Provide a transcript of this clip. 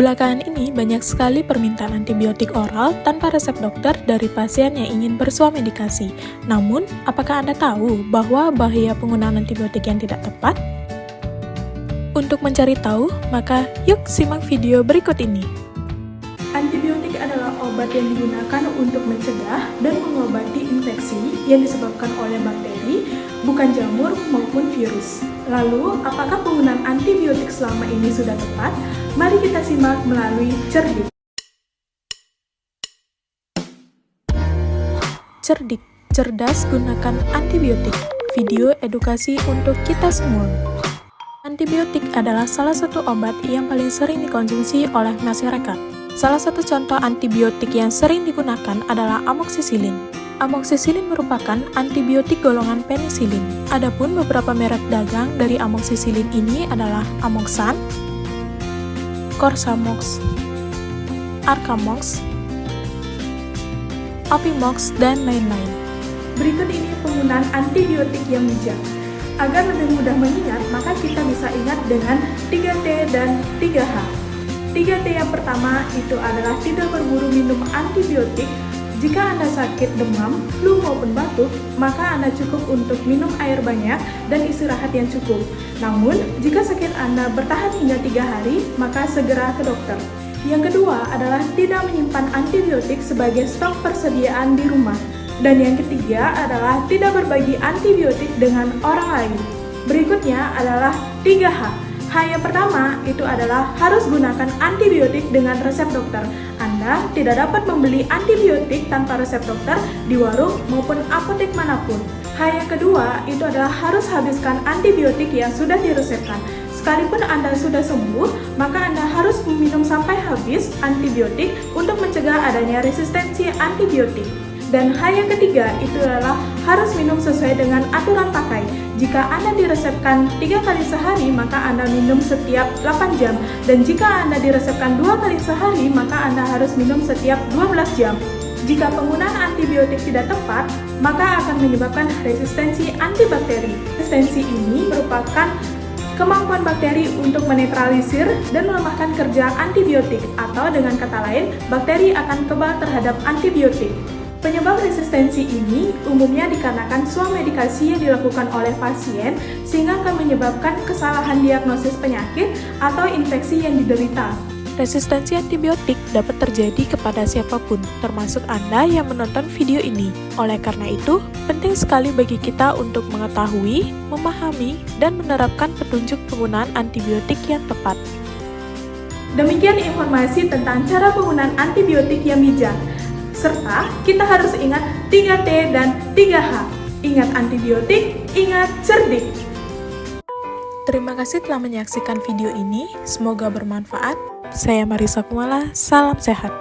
Belakangan ini banyak sekali permintaan antibiotik oral tanpa resep dokter dari pasien yang ingin bersuah medikasi. Namun, apakah Anda tahu bahwa bahaya penggunaan antibiotik yang tidak tepat? Untuk mencari tahu, maka yuk simak video berikut ini. Antibiotik adalah obat yang digunakan untuk mencegah dan mengobati infeksi yang disebabkan oleh bakteri, bukan jamur maupun virus. Lalu, apakah penggunaan antibiotik selama ini sudah tepat? Mari kita simak melalui Cerdik. Cerdik, cerdas gunakan antibiotik. Video edukasi untuk kita semua. Antibiotik adalah salah satu obat yang paling sering dikonsumsi oleh masyarakat. Salah satu contoh antibiotik yang sering digunakan adalah amoksisilin. Amoksisilin merupakan antibiotik golongan penisilin. Adapun beberapa merek dagang dari amoksisilin ini adalah Amoxan, Corsamox, Arcamox, Opimox, dan lain-lain. Berikut ini penggunaan antibiotik yang bijak. Agar lebih mudah mengingat, maka kita bisa ingat dengan 3T dan 3H. 3T yang pertama itu adalah tidak berburu minum antibiotik. Jika Anda sakit demam, flu maupun batuk, maka Anda cukup untuk minum air banyak dan istirahat yang cukup. Namun, jika sakit Anda bertahan hingga 3 hari, maka segera ke dokter. Yang kedua adalah tidak menyimpan antibiotik sebagai stok persediaan di rumah. Dan yang ketiga adalah tidak berbagi antibiotik dengan orang lain. Berikutnya adalah 3H. H yang pertama itu adalah harus gunakan antibiotik dengan resep dokter. Anda tidak dapat membeli antibiotik tanpa resep dokter di warung maupun apotek manapun. H yang kedua itu adalah harus habiskan antibiotik yang sudah diresepkan. Sekalipun Anda sudah sembuh, maka Anda harus meminum sampai habis antibiotik untuk mencegah adanya resistensi antibiotik. Dan H yang ketiga itu adalah harus minum sesuai dengan aturan pakai. Jika Anda diresepkan 3 kali sehari, maka Anda minum setiap 8 jam. Dan jika Anda diresepkan 2 kali sehari, maka Anda harus minum setiap 12 jam. Jika penggunaan antibiotik tidak tepat, maka akan menyebabkan resistensi antibakteri. Resistensi ini merupakan kemampuan bakteri untuk menetralisir dan melemahkan kerja antibiotik, atau dengan kata lain, bakteri akan kebal terhadap antibiotik. Penyebab resistensi ini umumnya dikarenakan suah medikasi yang dilakukan oleh pasien sehingga akan menyebabkan kesalahan diagnosis penyakit atau infeksi yang diderita. Resistensi antibiotik dapat terjadi kepada siapapun, termasuk Anda yang menonton video ini. Oleh karena itu, penting sekali bagi kita untuk mengetahui, memahami, dan menerapkan petunjuk penggunaan antibiotik yang tepat. Demikian informasi tentang cara penggunaan antibiotik yang bijak. Serta kita harus ingat 3T dan 3H. Ingat antibiotik, ingat cerdik. Terima kasih telah menyaksikan video ini. Semoga bermanfaat. Saya Marisa Kumala, salam sehat.